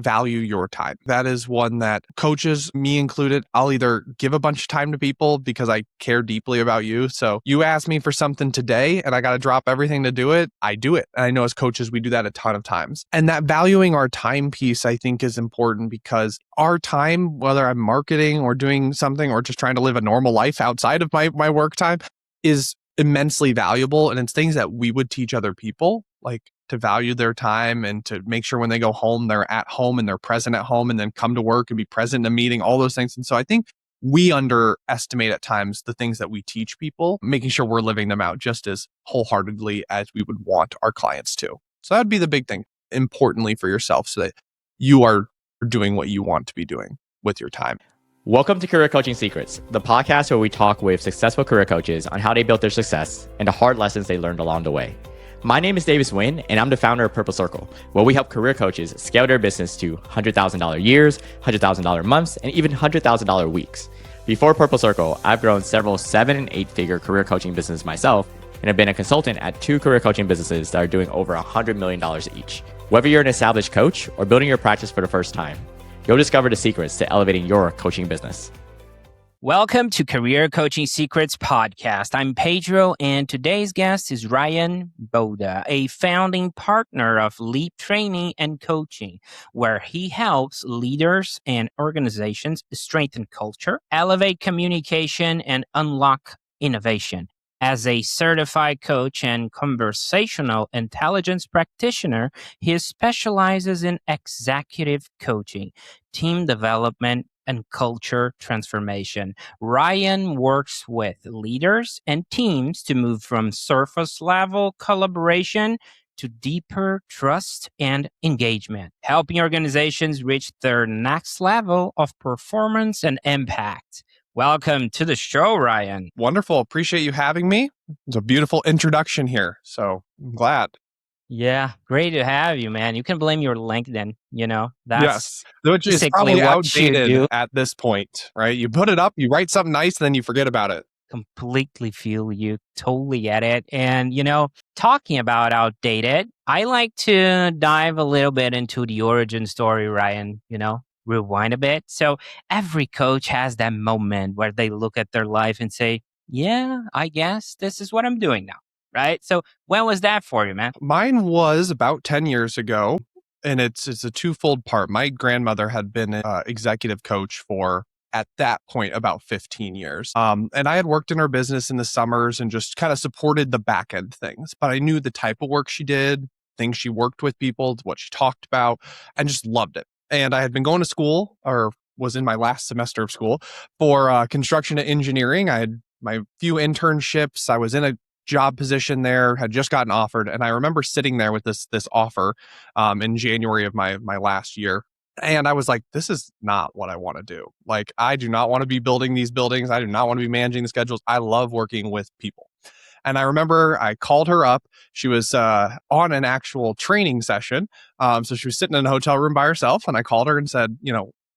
value your time. That is one that coaches, me included, I'll either give a bunch of time to people because I care deeply about you. So you ask me for something today and I got to drop everything to do it. I do it. And I know as coaches, we do that a ton of times. And that valuing our time piece, I think, is important because our time, whether I'm marketing or doing something or just trying to live a normal life outside of my work time, is immensely valuable. And it's things that we would teach other people, like to value their time and to make sure when they go home, they're at home and they're present at home, and then come to work and be present in a meeting, all those things. And so I think we underestimate at times the things that we teach people, making sure we're living them out just as wholeheartedly as we would want our clients to. So that'd be the big thing, importantly for yourself, so that you are doing what you want to be doing with your time. Welcome to Career Coaching Secrets, the podcast where we talk with successful career coaches on how they built their success and the hard lessons they learned along the way. My name is Davis Nguyen, and I'm the founder of Purple Circle, where we help career coaches scale their business to $100,000 years, $100,000 months, and even $100,000 weeks. Before Purple Circle, I've grown several 7- and 8-figure career coaching businesses myself, and have been a consultant at 2 career coaching businesses that are doing over $100 million each. Whether you're an established coach or building your practice for the first time, you'll discover the secrets to elevating your coaching business. Welcome to Career Coaching Secrets Podcast. I'm Pedro, and today's guest is Ryan Bouda, a founding partner of Leap Training and Coaching, where he helps leaders and organizations strengthen culture, elevate communication, and unlock innovation. As a certified coach and conversational intelligence practitioner, he specializes in executive coaching, team development, and culture transformation. Ryan works with leaders and teams to move from surface level collaboration to deeper trust and engagement, helping organizations reach their next level of performance and impact. Welcome to the show, Ryan. Wonderful. Appreciate you having me. It's a beautiful introduction here. So I'm glad. Yeah, great to have you, man. You can blame your LinkedIn, that's yes, which is basically probably what you outdated do. at this point, right? You put it up, you write something nice, and then you forget about it. Completely feel you, totally get it. And, talking about outdated, I like to dive a little bit into the origin story, Ryan, rewind a bit. So every coach has that moment where they look at their life and say, yeah, I guess this is what I'm doing now. Right? So when was that for you, man? Mine was about 10 years ago, and it's a twofold part. My grandmother had been an executive coach for, at that point, about 15 years. And I had worked in her business in the summers and just kind of supported the back end things. But I knew the type of work she did, things she worked with people, what she talked about, and just loved it. And I had been going to school, or was in my last semester of school, for construction and engineering. I had my few internships. I was in a job position there, had just gotten offered. And I remember sitting there with this offer in January of my last year. And I was like, this is not what I want to do. Like, I do not want to be building these buildings. I do not want to be managing the schedules. I love working with people. And I remember I called her up. She was on an actual training session. So she was sitting in a hotel room by herself. And I called her and said,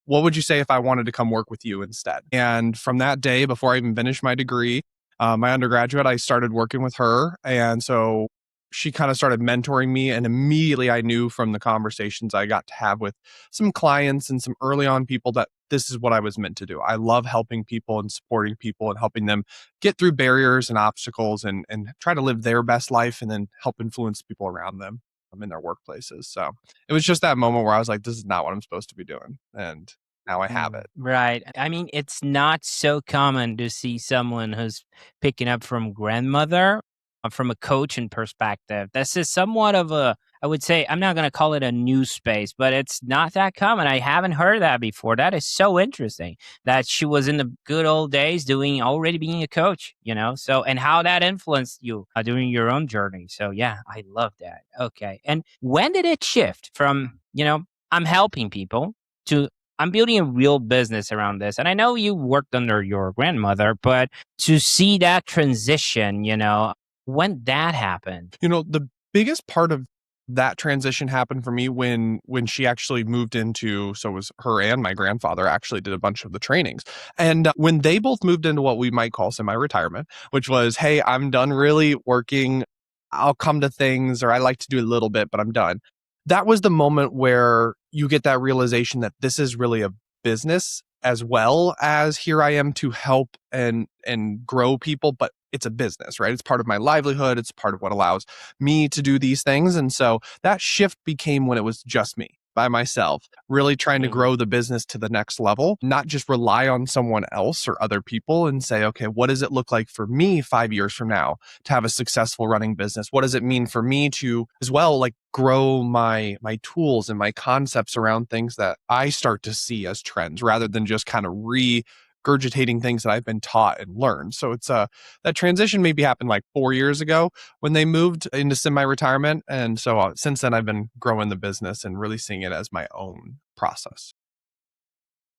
what would you say if I wanted to come work with you instead? And from that day, before I even finished my degree, my undergraduate, I started working with her. And so she kind of started mentoring me. And immediately I knew from the conversations I got to have with some clients and some early on people that this is what I was meant to do. I love helping people and supporting people and helping them get through barriers and obstacles and try to live their best life and then help influence people around them in their workplaces. So it was just that moment where I was like, this is not what I'm supposed to be doing. And now I have it. Right. I mean, it's not so common to see someone who's picking up from grandmother from a coaching perspective. This is somewhat of I would say, I'm not going to call it a new space, but it's not that common. I haven't heard that before. That is so interesting that she was in the good old days already being a coach, so, and how that influenced you during your own journey. So yeah, I love that. Okay. And when did it shift from, I'm helping people to I'm building a real business around this? And I know you worked under your grandmother, but to see that transition, when that happened. The biggest part of that transition happened for me when she actually moved into, so it was her and my grandfather actually did a bunch of the trainings. And when they both moved into what we might call semi-retirement, which was, hey, I'm done really working. I'll come to things, or I like to do a little bit, but I'm done. that was the moment where you get that realization that this is really a business as well as here I am to help and grow people, but it's a business, right? It's part of my livelihood. It's part of what allows me to do these things. And so that shift became when it was just me by myself, really trying to Mhm. grow the business to the next level, not just rely on someone else or other people and say, okay, what does it look like for me 5 years from now to have a successful running business? What does it mean for me to as well, like grow my tools and my concepts around things that I start to see as trends rather than just kind of regurgitating things that I've been taught and learned. So it's that transition maybe happened like 4 years ago when they moved into semi-retirement. And so since then, I've been growing the business and really seeing it as my own process.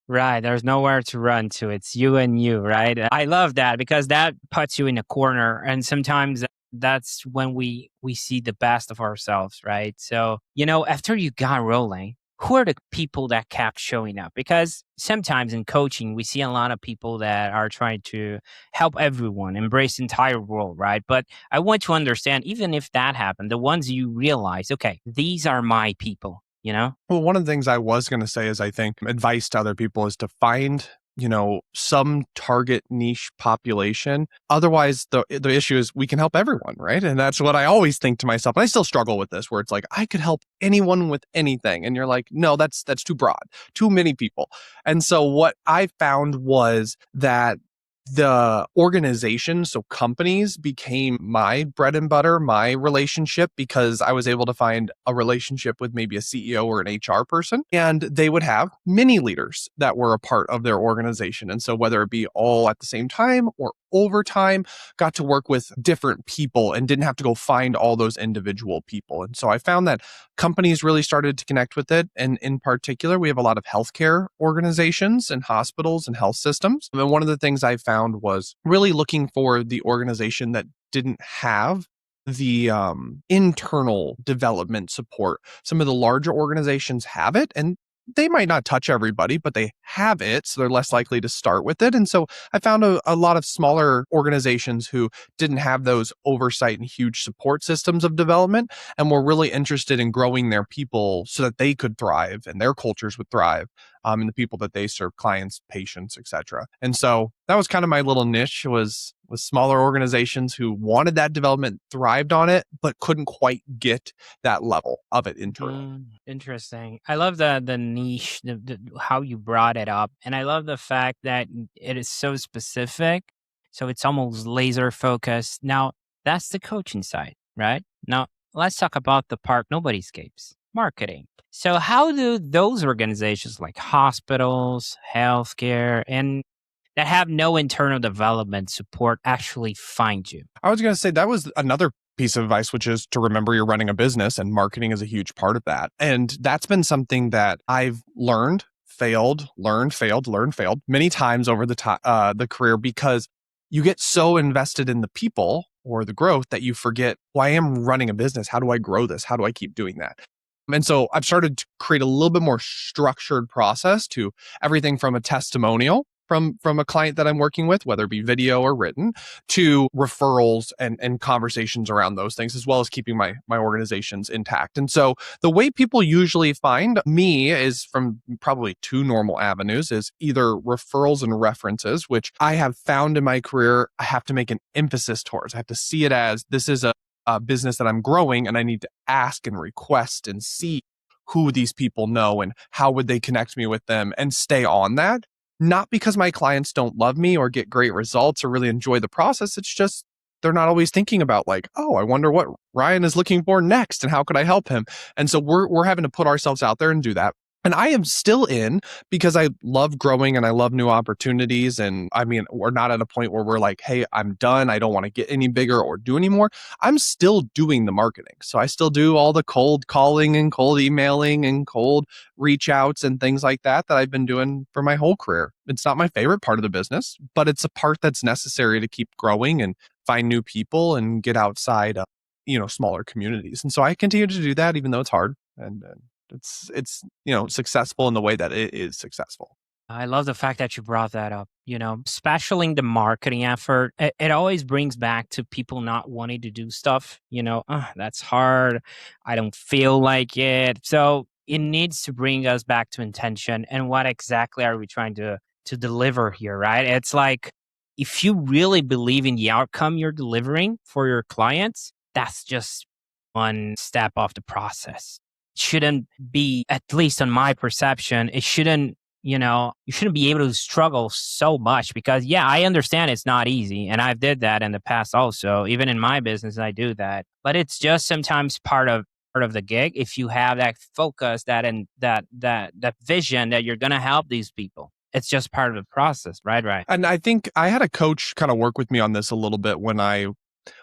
Right. There's nowhere to run to. It's you and you, right? I love that because that puts you in a corner. And sometimes that's when we see the best of ourselves, right? So, after you got rolling, who are the people that kept showing up? Because sometimes in coaching, we see a lot of people that are trying to help everyone, embrace the entire world, right? But I want to understand, even if that happened, the ones you realize, okay, these are my people, you know? Well, one of the things I was going to say is I think advice to other people is to find, some target niche population. Otherwise, the issue is we can help everyone, right? And that's what I always think to myself. And I still struggle with this where it's like I could help anyone with anything. And you're like, no, that's too broad, too many people. And so what I found was that the organization, so companies became my bread and butter, my relationship, because I was able to find a relationship with maybe a CEO or an HR person, and they would have mini leaders that were a part of their organization. And so whether it be all at the same time or over time, got to work with different people and didn't have to go find all those individual people. And so I found that companies really started to connect with it. And in particular, we have a lot of healthcare organizations and hospitals and health systems. And one of the things I found was really looking for the organization that didn't have the internal development support. Some of the larger organizations have it, and they might not touch everybody, but they have it, so they're less likely to start with it. And so I found a lot of smaller organizations who didn't have those oversight and huge support systems of development and were really interested in growing their people so that they could thrive and their cultures would thrive, and the people that they serve, clients, patients, etc. And so that was kind of my little niche was smaller organizations who wanted that development, thrived on it, but couldn't quite get that level of it internally. Interesting. I love the niche, how you brought it up, and I love the fact that it is so specific, so it's almost laser focused. Now that's the coaching side, right? Now let's talk about the part nobody escapes: marketing. So how do those organizations like hospitals, healthcare, and that have no internal development support actually find you? I was going to say that was another piece of advice, which is to remember you're running a business and marketing is a huge part of that. And that's been something that I've learned, failed, learned, failed, learned, failed many times over the career because you get so invested in the people or the growth that you forget, well, I am running a business. How do I grow this? How do I keep doing that? And so I've started to create a little bit more structured process to everything from a testimonial from a client that I'm working with, whether it be video or written, to referrals and conversations around those things, as well as keeping my organizations intact. And so the way people usually find me is from probably two normal avenues is either referrals and references, which I have found in my career, I have to make an emphasis towards. I have to see it as this is a business that I'm growing and I need to ask and request and see who these people know and how would they connect me with them and stay on that. Not because my clients don't love me or get great results or really enjoy the process. It's just they're not always thinking about like, oh, I wonder what Ryan is looking for next and how could I help him? And so we're having to put ourselves out there and do that. And I am still in because I love growing and I love new opportunities. And I mean, we're not at a point where we're like, hey, I'm done. I don't want to get any bigger or do anymore. I'm still doing the marketing. So I still do all the cold calling and cold emailing and cold reach outs and things like that I've been doing for my whole career. It's not my favorite part of the business, but it's a part that's necessary to keep growing and find new people and get outside smaller communities. And so I continue to do that even though it's hard and it's successful in the way that it is successful. I love the fact that you brought that up. Especially in the marketing effort, it always brings back to people not wanting to do stuff. That's hard. I don't feel like it. So it needs to bring us back to intention and what exactly are we trying to deliver here, right? It's like if you really believe in the outcome you're delivering for your clients, that's just one step of the process. It shouldn't be, at least on my perception, it shouldn't you shouldn't be able to struggle so much because yeah, I understand it's not easy and I've did that in the past also. Even in my business I do that. But it's just sometimes part of the gig if you have that focus, that vision that you're going to help these people. It's just part of the process, right? And I think I had a coach kind of work with me on this a little bit when I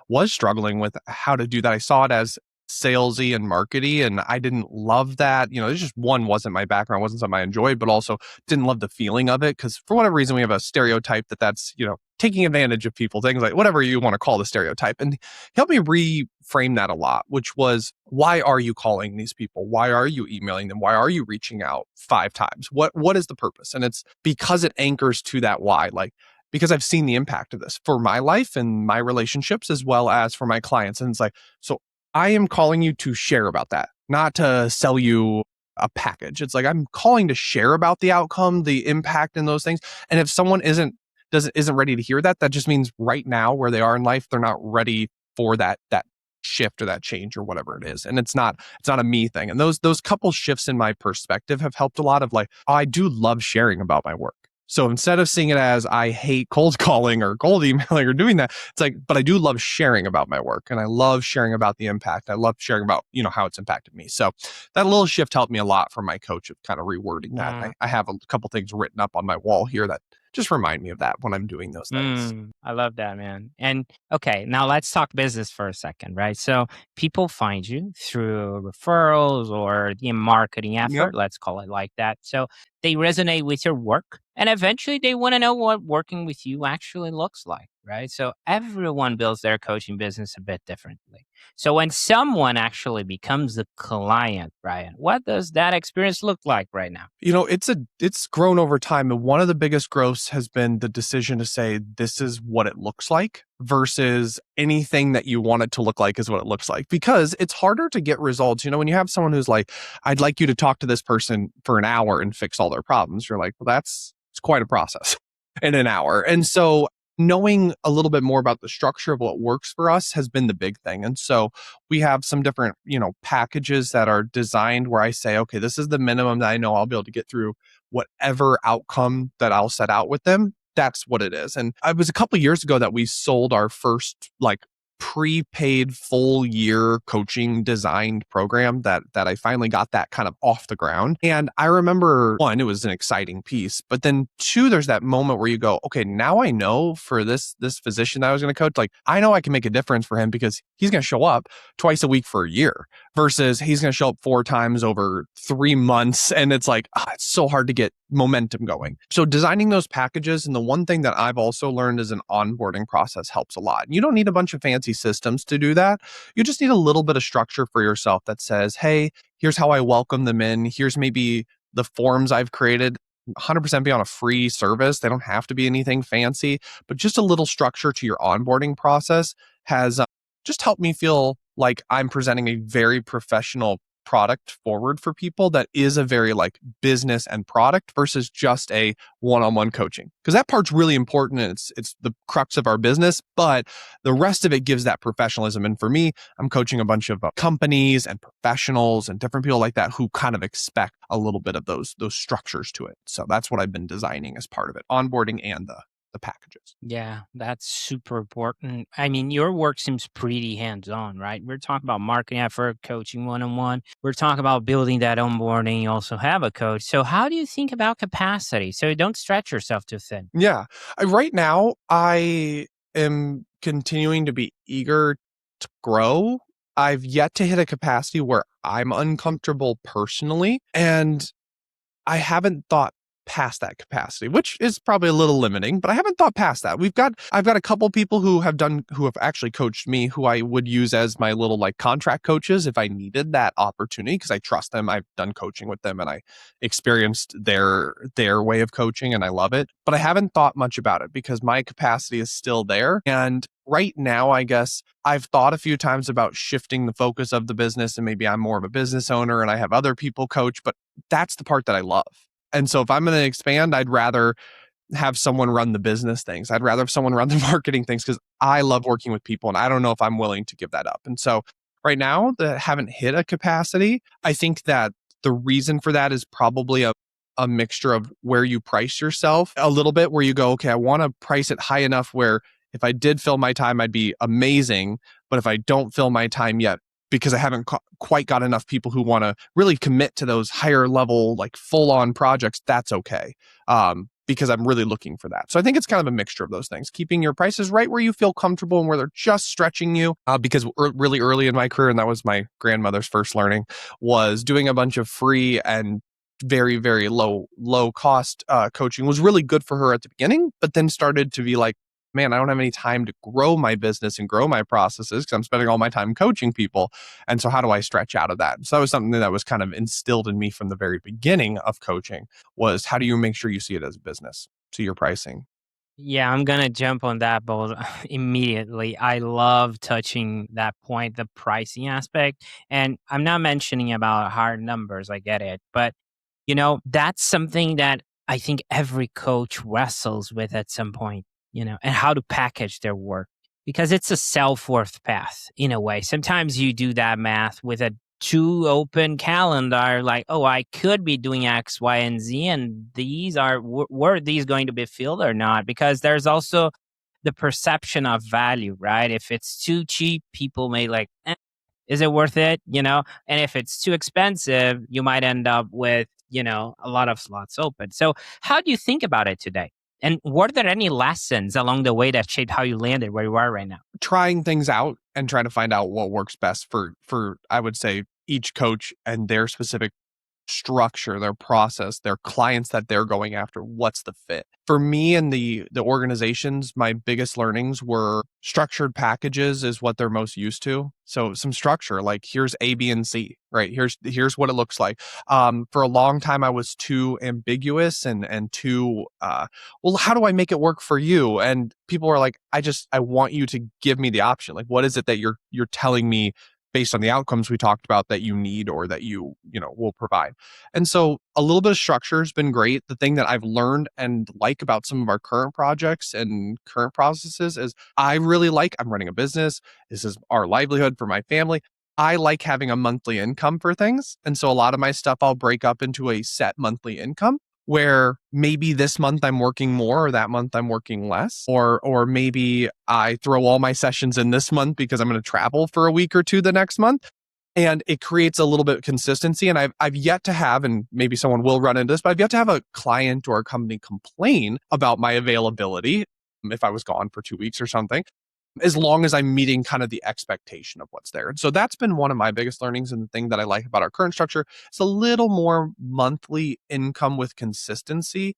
was struggling with how to do that. I saw it as salesy and markety, and I didn't love that. It's just one wasn't my background, wasn't something I enjoyed, but also didn't love the feeling of it because for whatever reason we have a stereotype that's taking advantage of people, things like whatever you want to call the stereotype. And he helped me reframe that a lot, which was why are you calling these people? Why are you emailing them? Why are you reaching out 5 times? What is the purpose? And it's because it anchors to that why. Like because I've seen the impact of this for my life and my relationships as well as for my clients. And it's like, so I am calling you to share about that, not to sell you a package. It's like I'm calling to share about the outcome, the impact and those things. And if someone isn't ready to hear that, that just means right now where they are in life, they're not ready for that shift or that change or whatever it is. And it's not a me thing. And those couple shifts in my perspective have helped a lot of like, oh, I do love sharing about my work. So instead of seeing it as I hate cold calling or cold emailing or doing that, it's like, but I do love sharing about my work and I love sharing about the impact. I love sharing about, how it's impacted me. So that little shift helped me a lot from my coach of kind of rewording that. I have a couple things written up on my wall here that just remind me of that when I'm doing those things. I love that, man. And okay, now let's talk business for a second, right? So people find you through referrals or the marketing Yep. effort, let's call it like that. So they resonate with your work and eventually they want to know what working with you actually looks like, right? So everyone builds their coaching business a bit differently. So when someone actually becomes a client, Brian, what does that experience look like right now? It's grown over time. And one of the biggest growths has been the decision to say, this is what it looks like versus anything that you want it to look like is what it looks like. Because it's harder to get results. When you have someone who's like, I'd like you to talk to this person for an hour and fix all their problems. You're like, well, it's quite a process in an hour. And so knowing a little bit more about the structure of what works for us has been the big thing. And so we have some different, packages that are designed where I say, okay, this is the minimum that I know I'll be able to get through whatever outcome that I'll set out with them. That's what it is. And it was a couple of years ago that we sold our first like prepaid full year coaching designed program that I finally got that kind of off the ground. And I remember one, it was an exciting piece, but then two, there's that moment where you go, okay, now I know for this physician that I was going to coach, like I know I can make a difference for him because he's going to show up twice a week for a year versus he's going to show up 4 times over 3 months. And it's like, it's so hard to get momentum going. So designing those packages. And the one thing that I've also learned is an onboarding process helps a lot. You don't need a bunch of fancy systems to do that. You just need a little bit of structure for yourself that says, hey, here's how I welcome them in. Here's maybe the forms I've created. 100% be on a free service. They don't have to be anything fancy, but just a little structure to your onboarding process has just helped me feel like I'm presenting a very professional product forward for people that is a very like business and product versus just a one-on-one coaching, because that part's really important and it's the crux of our business, but the rest of it gives that professionalism. And for me, I'm coaching a bunch of companies and professionals and different people like that who kind of expect a little bit of those structures to it. So that's what I've been designing as part of it, onboarding and the packages. Yeah, that's super important. I mean, your work seems pretty hands-on, right? We're talking about marketing effort, coaching one-on-one. We're talking about building that onboarding. You also have a coach. So how do you think about capacity so you don't stretch yourself too thin? Yeah. Right now, I am continuing to be eager to grow. I've yet to hit a capacity where I'm uncomfortable personally. And I haven't thought past that capacity, which is probably a little limiting, but I haven't thought past that. I've got a couple people who have actually coached me who I would use as my little like contract coaches if I needed that opportunity because I trust them. I've done coaching with them and I experienced their way of coaching and I love it. But I haven't thought much about it because my capacity is still there. And right now, I guess I've thought a few times about shifting the focus of the business and maybe I'm more of a business owner and I have other people coach, but that's the part that I love. And so if I'm going to expand, I'd rather have someone run the business things. I'd rather have someone run the marketing things because I love working with people and I don't know if I'm willing to give that up. And so right now, that haven't hit a capacity. I think that the reason for that is probably a mixture of where you price yourself a little bit, where you go, okay, I want to price it high enough where if I did fill my time, I'd be amazing. But if I don't fill my time yet, because I haven't quite got enough people who want to really commit to those higher level, like full on projects, that's okay. Because I'm really looking for that. So I think it's kind of a mixture of those things, keeping your prices right where you feel comfortable and where they're just stretching you. Because really early in my career, and that was my grandmother's first learning, was doing a bunch of free and very, very low cost coaching was really good for her at the beginning, but then started to be like, man, I don't have any time to grow my business and grow my processes because I'm spending all my time coaching people. And so how do I stretch out of that? So that was something that was kind of instilled in me from the very beginning of coaching was how do you make sure you see it as a business? So your pricing. Yeah, I'm gonna jump on that boat immediately. I love touching that point, the pricing aspect. And I'm not mentioning about hard numbers, I get it. But that's something that I think every coach wrestles with at some point, and how to package their work because it's a self-worth path in a way. Sometimes you do that math with a too open calendar, like, oh, I could be doing X, Y, and Z, and these are, were these going to be filled or not? Because there's also the perception of value, right? If it's too cheap, people may like, is it worth it? And if it's too expensive, you might end up with, a lot of slots open. So how do you think about it today? And were there any lessons along the way that shaped how you landed where you are right now? Trying things out and trying to find out what works best for I would say each coach and their specific structure, their process, their clients that they're going after, what's the fit. For me and the organizations, my biggest learnings were structured packages is what they're most used to. So some structure, like here's A, B, and C, right? Here's what it looks like. For a long time, I was too ambiguous and too, well, how do I make it work for you? And people were like, I want you to give me the option. Like, what is it that you're telling me based on the outcomes we talked about that you need or that you will provide. And so a little bit of structure has been great. The thing that I've learned and like about some of our current projects and current processes is I'm running a business. This is our livelihood for my family. I like having a monthly income for things. And so a lot of my stuff I'll break up into a set monthly income where maybe this month I'm working more or that month I'm working less, or maybe I throw all my sessions in this month because I'm going to travel for a week or two the next month. And it creates a little bit of consistency. And I've yet to have, and maybe someone will run into this, but I've yet to have a client or a company complain about my availability if I was gone for 2 weeks or something, as long as I'm meeting kind of the expectation of what's there. And so that's been one of my biggest learnings. And the thing that I like about our current structure, it's a little more monthly income with consistency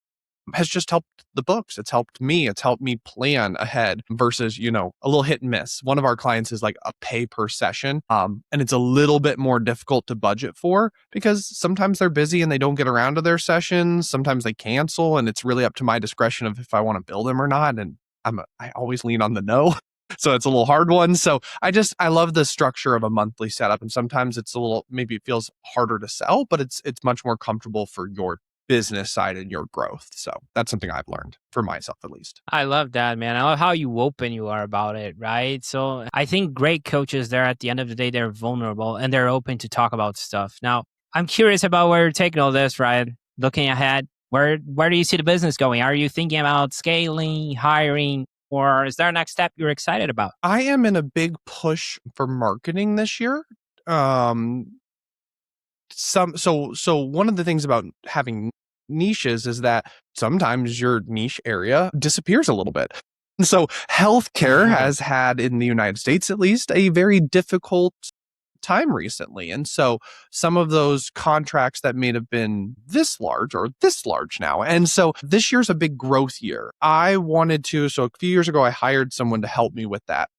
has just helped the books. It's helped me. It's helped me plan ahead versus, a little hit and miss. One of our clients is like a pay per session. And it's a little bit more difficult to budget for because sometimes they're busy and they don't get around to their sessions. Sometimes they cancel and it's really up to my discretion of if I want to bill them or not. And I always lean on the no. So it's a little hard one. So I love the structure of a monthly setup. And sometimes maybe it feels harder to sell, but it's much more comfortable for your business side and your growth. So that's something I've learned for myself, at least. I love that, man. I love how you open you are about it, right? So I think great coaches there at the end of the day, they're vulnerable and they're open to talk about stuff. Now, I'm curious about where you're taking all this, Ryan. Looking ahead, where do you see the business going? Are you thinking about scaling, hiring, or is there a next step you're excited about? I am in a big push for marketing this year. So one of the things about having niches is that sometimes your niche area disappears a little bit. So healthcare has had, in the United States at least, a very difficult time recently. And so some of those contracts that may have been this large or this large now. And so this year's a big growth year. So a few years ago, I hired someone to help me with that.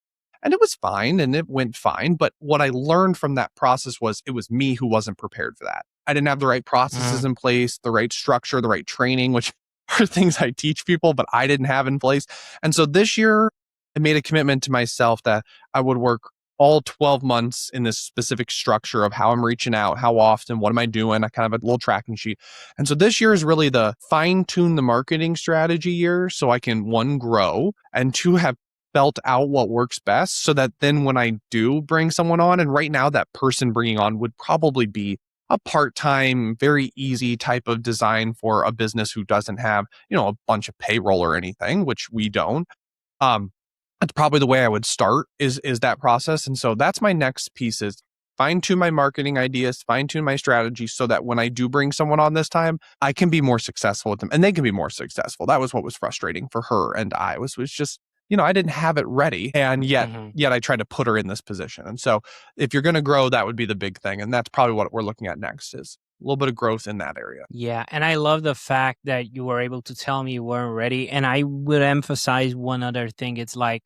And it was fine and it went fine. But what I learned from that process was it was me who wasn't prepared for that. I didn't have the right processes in place, the right structure, the right training, which are things I teach people, but I didn't have in place. And so this year, I made a commitment to myself that I would work all 12 months in this specific structure of how I'm reaching out, how often, what am I doing? I kind of have a little tracking sheet. And so this year is really the fine tune the marketing strategy year so I can one, grow, and two, have felt out what works best so that then when I do bring someone on, and right now that person bringing on would probably be a part-time, very easy type of design for a business who doesn't have, a bunch of payroll or anything, which we don't. Um, that's probably the way I would start is that process. And so that's my next piece is fine tune my marketing ideas, fine tune my strategy so that when I do bring someone on this time, I can be more successful with them and they can be more successful. That was what was frustrating for her and I was just, I didn't have it ready. And yet I tried to put her in this position. And so if you're going to grow, that would be the big thing. And that's probably what we're looking at next is a little bit of growth in that area. Yeah, and I love the fact that you were able to tell me you weren't ready. And I would emphasize one other thing. It's like,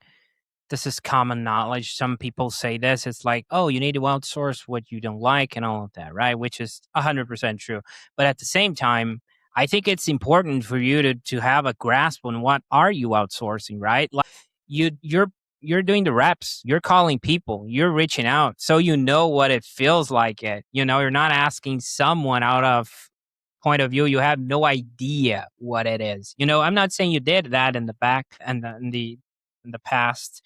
this is common knowledge. Some people say this. It's like, oh, you need to outsource what you don't like and all of that, right? Which is 100% true. But at the same time, I think it's important for you to have a grasp on what are you outsourcing, right? Like you're doing the reps, you're calling people, you're reaching out, so you know what it feels like. You're not asking someone out of point of view, you have no idea what it is. I'm not saying you did that in the back and in the past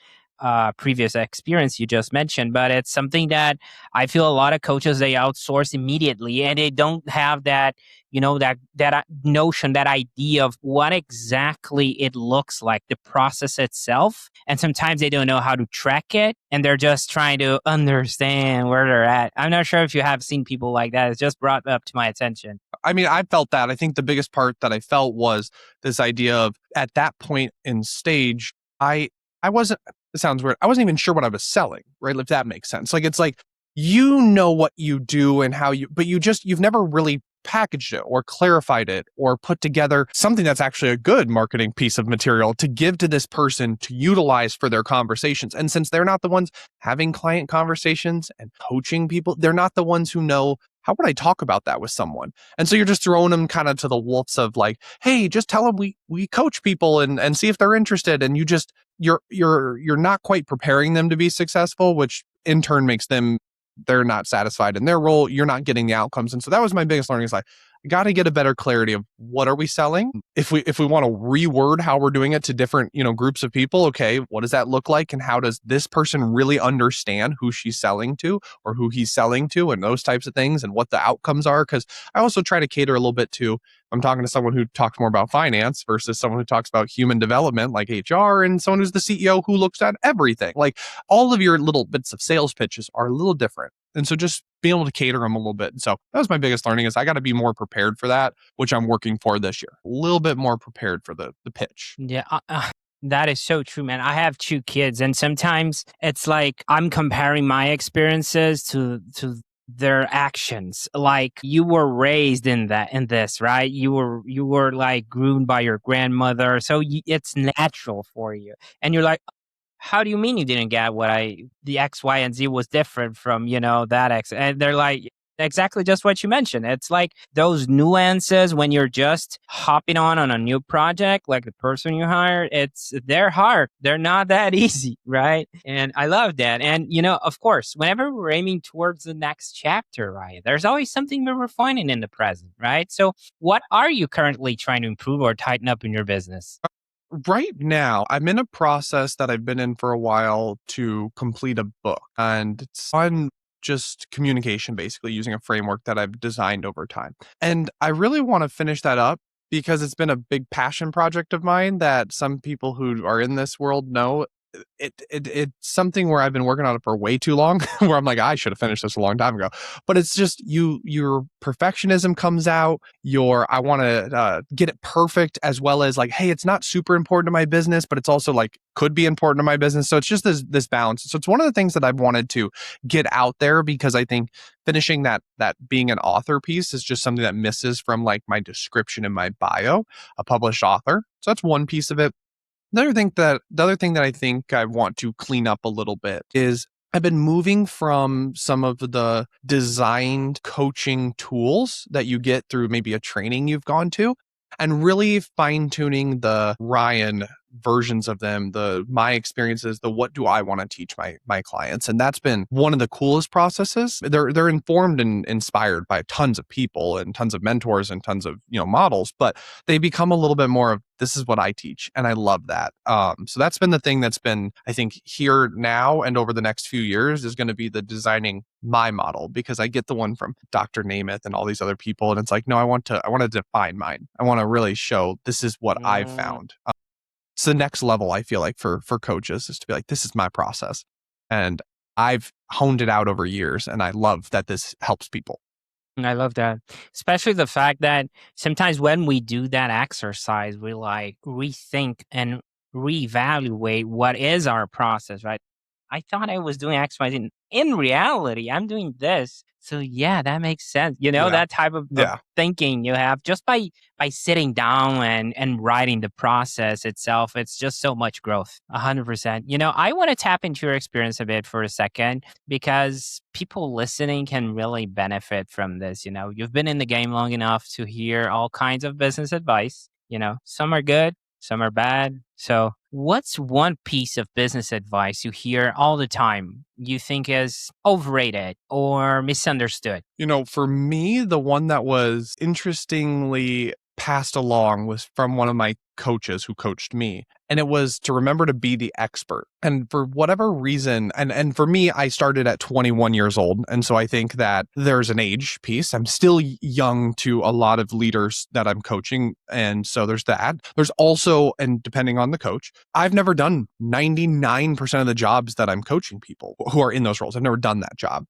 previous experience you just mentioned, but it's something that I feel a lot of coaches, they outsource immediately and they don't have that, that notion, that idea of what exactly it looks like, the process itself. And sometimes they don't know how to track it and they're just trying to understand where they're at. I'm not sure if you have seen people like that. It's just brought up to my attention. I mean, I felt that. I think the biggest part that I felt was this idea of at that point in stage, I wasn't, it sounds weird. I wasn't even sure what I was selling, right? If that makes sense. Like, it's like, what you do and how but you've never really packaged it or clarified it or put together something that's actually a good marketing piece of material to give to this person to utilize for their conversations. And since they're not the ones having client conversations and coaching people, they're not the ones who know how would I talk about that with someone? And so you're just throwing them kind of to the wolves of like, hey, just tell them we coach people and see if they're interested. And you're not quite preparing them to be successful, which in turn makes they're not satisfied in their role. You're not getting the outcomes. And so that was my biggest learning is like, I got to get a better clarity of what are we selling? If we want to reword how we're doing it to different, groups of people, okay, what does that look like? And how does this person really understand who she's selling to or who he's selling to and those types of things and what the outcomes are? Because I also try to cater a little bit to, I'm talking to someone who talks more about finance versus someone who talks about human development like HR and someone who's the CEO who looks at everything. Like all of your little bits of sales pitches are a little different. And so just being able to cater them a little bit. And so that was my biggest learning is I got to be more prepared for that, which I'm working for this year. A little bit more prepared for the pitch. Yeah. That is so true, man. I have 2 kids and sometimes it's like I'm comparing my experiences to their actions. Like you were raised in this, right? You were like groomed by your grandmother. So it's natural for you. And you're like, how do you mean you didn't get the X, Y, and Z was different from, that X? And they're like, exactly just what you mentioned. It's like those nuances when you're just hopping on a new project, like the person you hired, they're hard. They're not that easy, right? And I love that. And, of course, whenever we're aiming towards the next chapter, right, there's always something we're refining in the present, right? So what are you currently trying to improve or tighten up in your business? Right now, I'm in a process that I've been in for a while to complete a book. And it's on just communication, basically using a framework that I've designed over time. And I really want to finish that up because it's been a big passion project of mine that some people who are in this world know it's something where I've been working on it for way too long, where I'm like, I should have finished this a long time ago. But it's just your perfectionism comes out. I want to get it perfect, as well as like, hey, it's not super important to my business, but it's also like could be important to my business. So it's just this balance. So it's one of the things that I've wanted to get out there, because I think finishing that being an author piece is just something that misses from like my description in my bio, a published author. So that's one piece of it. The other thing that I think I want to clean up a little bit is I've been moving from some of the designed coaching tools that you get through maybe a training you've gone to, and really fine tuning the Ryan versions of them, my experiences, the what do I want to teach my clients. And that's been one of the coolest processes. They're informed and inspired by tons of people and tons of mentors and tons of, models, but they become a little bit more of, this is what I teach. And I love that. So that's been the thing that's been, I think, here now and over the next few years is going to be the designing my model, because I get the one from Dr. Namath and all these other people. And it's like, no, I want to define mine. I want to really show this is what I've found. It's the next level, I feel like, for coaches, is to be like, this is my process. And I've honed it out over years. And I love that this helps people. I love that. Especially the fact that sometimes when we do that exercise, we like rethink and reevaluate what is our process, right? I thought I was doing X, Y, Z. In reality, I'm doing this. So yeah, that makes sense. Yeah. That type of thinking you have just by sitting down and writing the process itself. It's just so much growth. 100%. I want to tap into your experience a bit for a second, because people listening can really benefit from this. You've been in the game long enough to hear all kinds of business advice. Some are good, some are bad. So what's one piece of business advice you hear all the time you think is overrated or misunderstood? For me, the one that was interestingly passed along was from one of my coaches who coached me. And it was to remember to be the expert. And for whatever reason, and for me, I started at 21 years old. And so I think that there's an age piece. I'm still young to a lot of leaders that I'm coaching. And so there's that. There's also, and depending on the coach, I've never done 99% of the jobs that I'm coaching people who are in those roles. I've never done that job.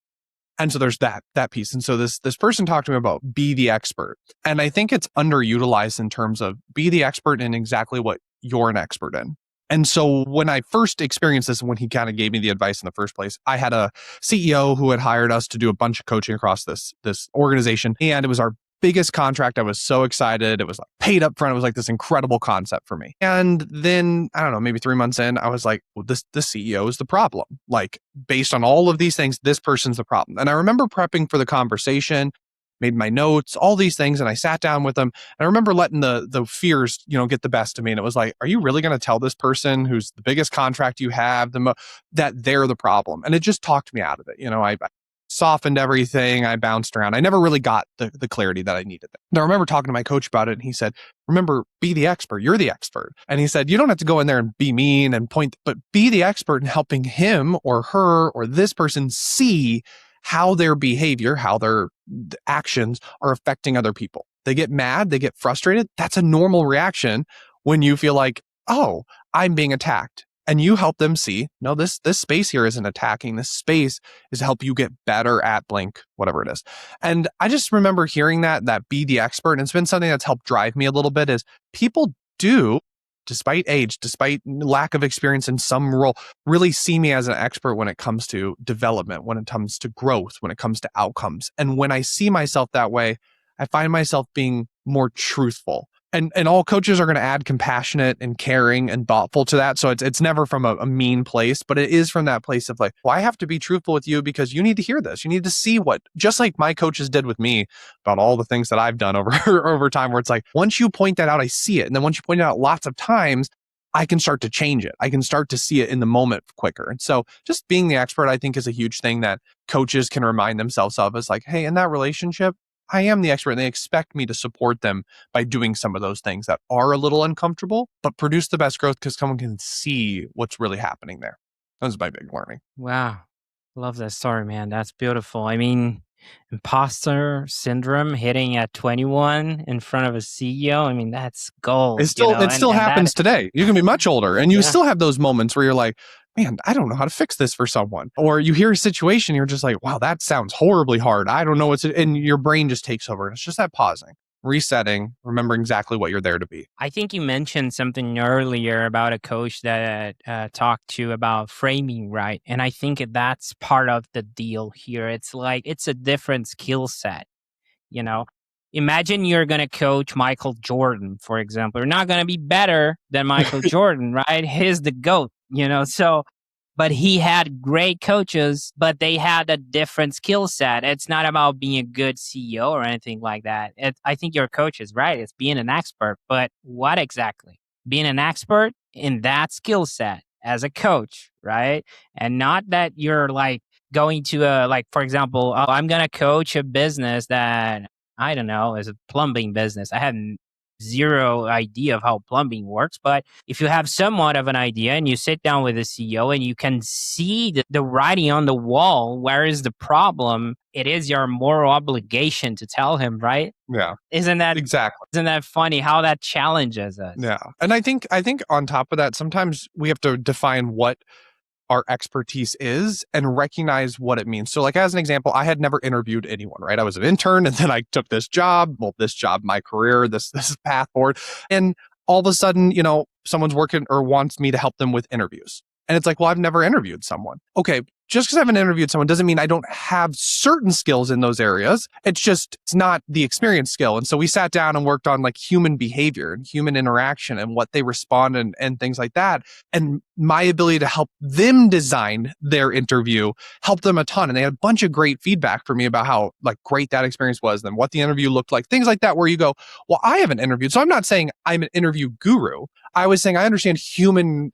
And so there's that piece. And so this person talked to me about be the expert. And I think it's underutilized in terms of be the expert in exactly what you're an expert in. And so when I first experienced this, when he kind of gave me the advice in the first place, I had a CEO who had hired us to do a bunch of coaching across this organization. And it was our biggest contract. I was so excited. It was like paid up front. It was like this incredible concept for me. And then, I don't know, maybe 3 months in, I was like, well, this CEO is the problem. Like, based on all of these things, this person's the problem. And I remember prepping for the conversation, made my notes, all these things. And I sat down with them. And I remember letting the fears, get the best of me. And it was like, are you really going to tell this person who's the biggest contract you have, that they're the problem? And it just talked me out of it. I softened everything. I bounced around. I never really got the clarity that I needed. And I remember talking to my coach about it, and he said, remember, be the expert. You're the expert. And he said, you don't have to go in there and be mean and point, but be the expert in helping him or her or this person see how their behavior, how their actions are affecting other people. They get mad, they get frustrated. That's a normal reaction when you feel like, oh, I'm being attacked. And you help them see, no, this space here isn't attacking. This space is to help you get better at blank, whatever it is. And I just remember hearing that be the expert. And it's been something that's helped drive me a little bit, is people do, despite age, despite lack of experience in some role, really see me as an expert when it comes to development, when it comes to growth, when it comes to outcomes. And when I see myself that way, I find myself being more truthful. And all coaches are going to add compassionate and caring and thoughtful to that. So it's never from a mean place, but it is from that place of like, well, I have to be truthful with you because you need to hear this. You need to see what, just like my coaches did with me about all the things that I've done over time, where it's like, once you point that out, I see it. And then once you point it out lots of times, I can start to change it. I can start to see it in the moment quicker. And so just being the expert, I think, is a huge thing that coaches can remind themselves of, is like, hey, in that relationship, I am the expert, and they expect me to support them by doing some of those things that are a little uncomfortable, but produce the best growth because someone can see what's really happening there. That was my big learning. Wow. Love that story, man. That's beautiful. I mean, Imposter syndrome hitting at 21 in front of a CEO. I mean, that's It gold, still it still and that, happens today. You can be much older and you yeah. still have those moments where you're like, man, I don't know how to fix this for someone. Or you hear a situation, you're just like, wow, that sounds horribly hard. I don't know what's it, and your brain just takes over. It's just that pausing, resetting, remembering exactly what you're there to be. I think you mentioned something earlier about a coach that talked to about framing right. And I think that's part of the deal here. It's like it's a different skill set, you know. Imagine you're going to coach Michael Jordan, for example. You're not going to be better than Michael Jordan, right? He's the GOAT, So, but he had great coaches, but they had a different skill set. It's not about being a good CEO or anything like that. I think your coach is right. It's being an expert, but what exactly? Being an expert in that skill set as a coach, right? And not that you're like going to like, for example, oh, I'm going to coach a business that I don't know, is a plumbing business. I had zero idea of how plumbing works, but if you have somewhat of an idea and you sit down with the CEO and you can see the writing on the wall, where is the problem? It is your moral obligation to tell him, right? Yeah, Isn't that exactly. isn't that funny how that challenges us? Yeah. And I think on top of that, sometimes we have to define what our expertise is and recognize what it means. So like as an example, I had never interviewed anyone, right? I was an intern and then I took this job, my career, this path forward. And all of a sudden, someone's working or wants me to help them with interviews. And it's like, well, I've never interviewed someone. Okay, just because I haven't interviewed someone doesn't mean I don't have certain skills in those areas. It's not the experience skill. And so we sat down and worked on like human behavior and human interaction and what they respond and things like that. And my ability to help them design their interview helped them a ton. And they had a bunch of great feedback for me about how like great that experience was and what the interview looked like, things like that, where you go, well, I haven't interviewed. So I'm not saying I'm an interview guru. I was saying I understand human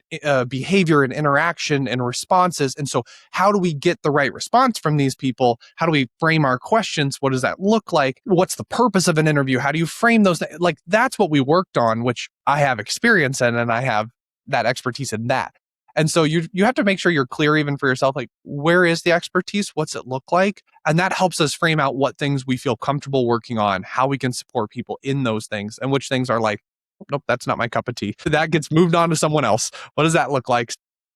behavior and interaction and responses. And so how do we get the right response from these people? How do we frame our questions? What does that look like? What's the purpose of an interview? How do you frame those? Like that's what we worked on, which I have experience in and I have that expertise in that. And so you have to make sure you're clear even for yourself, like where is the expertise? What's it look like? And that helps us frame out what things we feel comfortable working on, how we can support people in those things, and which things are like, nope, that's not my cup of tea. That gets moved on to someone else. What does that look like?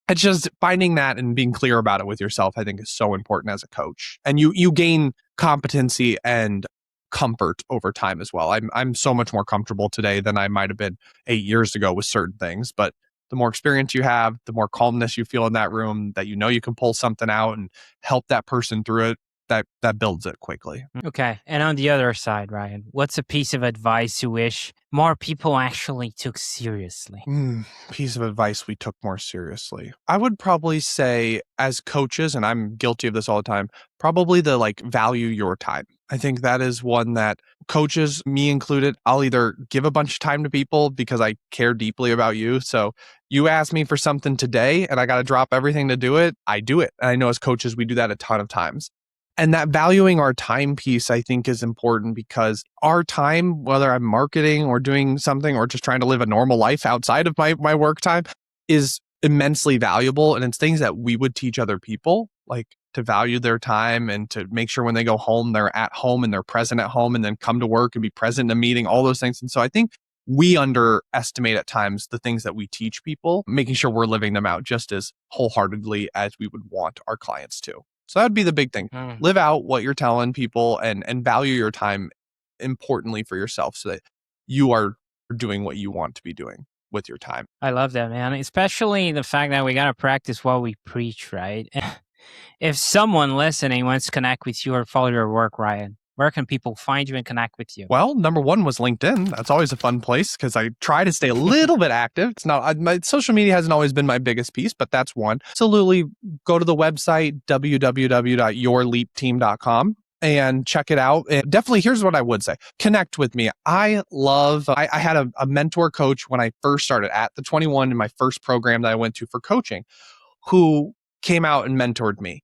It's just finding that and being clear about it with yourself, I think is so important as a coach. And you gain competency and comfort over time as well. I'm so much more comfortable today than I might have been 8 years ago with certain things. But the more experience you have, the more calmness you feel in that room, that you can pull something out and help that person through it. That builds it quickly. Okay. And on the other side, Ryan, what's a piece of advice you wish more people actually took seriously? Piece of advice we took more seriously. I would probably say as coaches, and I'm guilty of this all the time, probably the like value your time. I think that is one that coaches, me included, I'll either give a bunch of time to people because I care deeply about you. So you ask me for something today and I got to drop everything to do it. I do it. And I know as coaches, we do that a ton of times. And that valuing our time piece, I think, is important because our time, whether I'm marketing or doing something or just trying to live a normal life outside of my work time, is immensely valuable. And it's things that we would teach other people, like to value their time and to make sure when they go home, they're at home and they're present at home and then come to work and be present in a meeting, all those things. And so I think we underestimate at times the things that we teach people, making sure we're living them out just as wholeheartedly as we would want our clients to. So that would be the big thing. Live out what you're telling people and value your time importantly for yourself so that you are doing what you want to be doing with your time. I love that, man. Especially the fact that we got to practice what we preach, right? If someone listening wants to connect with you or follow your work, Ryan, where can people find you and connect with you? Well, number one was LinkedIn. That's always a fun place because I try to stay a little bit active. It's not my social media hasn't always been my biggest piece, but that's one. Absolutely, go to the website www.yourleapteam.com and check it out. And definitely, here's what I would say: connect with me. I had a mentor coach when I first started at the 21 in my first program that I went to for coaching, who came out and mentored me.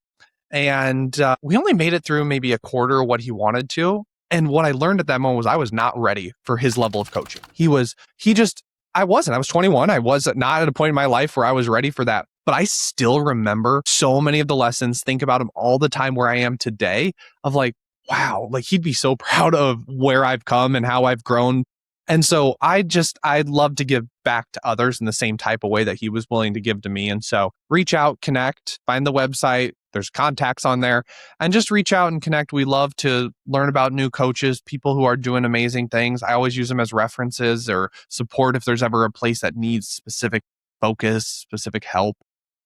And we only made it through maybe a quarter of what he wanted to. And what I learned at that moment was I was not ready for his level of coaching. I was 21. I was not at a point in my life where I was ready for that. But I still remember so many of the lessons, think about them all the time where I am today of like, wow, like he'd be so proud of where I've come and how I've grown. And so I'd love to give back to others in the same type of way that he was willing to give to me. And so reach out, connect, find the website. There's contacts on there, and just reach out and connect. We love to learn about new coaches, people who are doing amazing things. I always use them as references or support if there's ever a place that needs specific focus, specific help.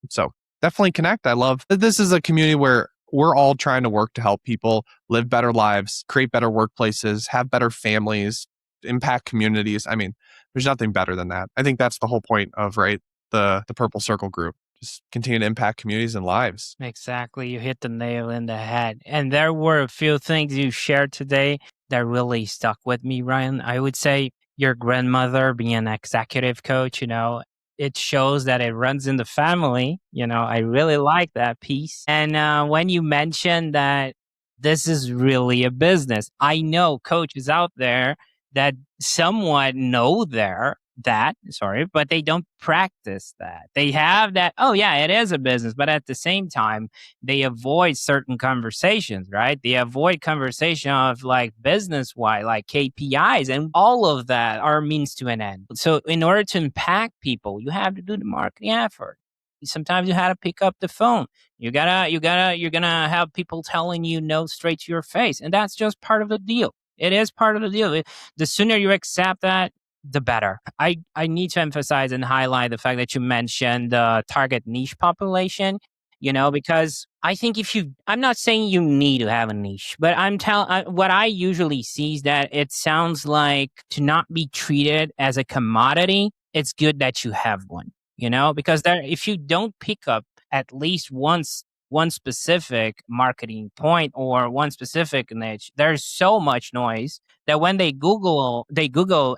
So definitely connect. I love that this is a community where we're all trying to work to help people live better lives, create better workplaces, have better families, impact communities. I mean, there's nothing better than that. I think that's the whole point of the Purple Circle group. Just continue to impact communities and lives. Exactly. You hit the nail in the head. And there were a few things you shared today that really stuck with me, Ryan. I would say your grandmother being an executive coach, it shows that it runs in the family. I really like that piece. And when you mentioned that this is really a business, I know coaches out there that somewhat know but they don't practice that. They have that, oh yeah, it is a business, but at the same time, they avoid certain conversations, right? They avoid conversation of like business-wide, like KPIs, and all of that are means to an end. So in order to impact people, you have to do the marketing effort. Sometimes you have to pick up the phone. You're gonna have people telling you no straight to your face, and that's just part of the deal. It is part of the deal. The sooner you accept that, the better. I need to emphasize and highlight the fact that you mentioned the target niche population, because I think I'm not saying you need to have a niche, but what I usually see is that it sounds like to not be treated as a commodity, it's good that you have one, because if you don't pick up at least one specific marketing point or one specific niche, there's so much noise that when they Google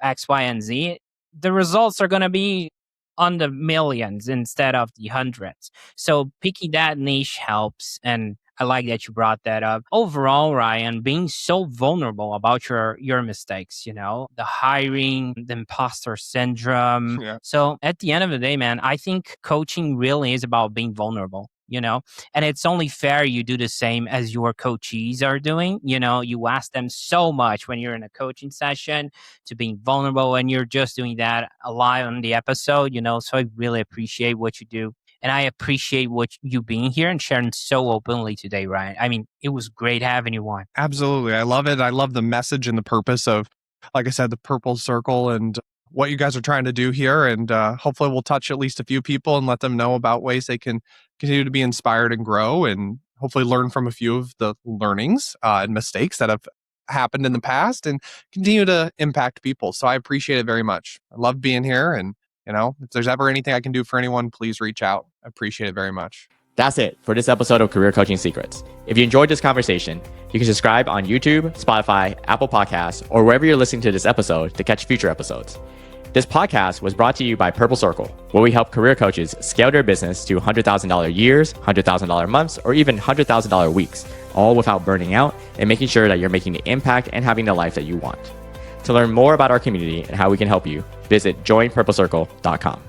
X, Y, and Z, the results are going to be on the millions instead of the hundreds. So picking that niche helps. And I like that you brought that up. Overall, Ryan, being so vulnerable about your mistakes, the hiring, the imposter syndrome. Yeah. So at the end of the day, man, I think coaching really is about being vulnerable. And it's only fair you do the same as your coachees are doing. You ask them so much when you're in a coaching session to being vulnerable, and you're just doing that a lot on the episode, so I really appreciate what you do. And I appreciate you being here and sharing so openly today, Ryan. I mean, it was great having you on. Absolutely. I love it. I love the message and the purpose of, like I said, the Purple Circle and what you guys are trying to do here. And hopefully we'll touch at least a few people and let them know about ways they can continue to be inspired and grow, and hopefully learn from a few of the learnings and mistakes that have happened in the past and continue to impact people. So I appreciate it very much. I love being here. And, if there's ever anything I can do for anyone, please reach out. I appreciate it very much. That's it for this episode of Career Coaching Secrets. If you enjoyed this conversation, you can subscribe on YouTube, Spotify, Apple Podcasts, or wherever you're listening to this episode to catch future episodes. This podcast was brought to you by Purple Circle, where we help career coaches scale their business to $100,000 years, $100,000 months, or even $100,000 weeks, all without burning out and making sure that you're making the impact and having the life that you want. To learn more about our community and how we can help you, visit joinpurplecircle.com.